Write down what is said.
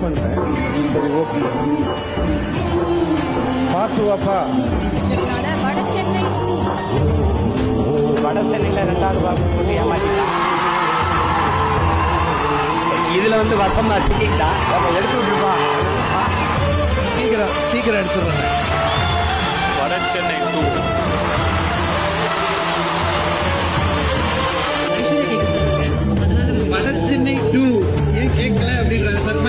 பண்ணிட்டேன். சரி ஓகே பார்த்து வாப்பா. வட சென்னை வட சென்னையில் 2வது பாகம் போட்டு ஏமாற்றிட்டான். இதுல வந்து வசமா சிக்கிட்டா எடுத்து விட்டுருப்பா. சீக்கிரம் சீக்கிரம் எடுத்துடுறேன். வட சென்னை 2 வட சென்னை 2 ஏன் கேட்கல அப்படின்றாங்க சார்.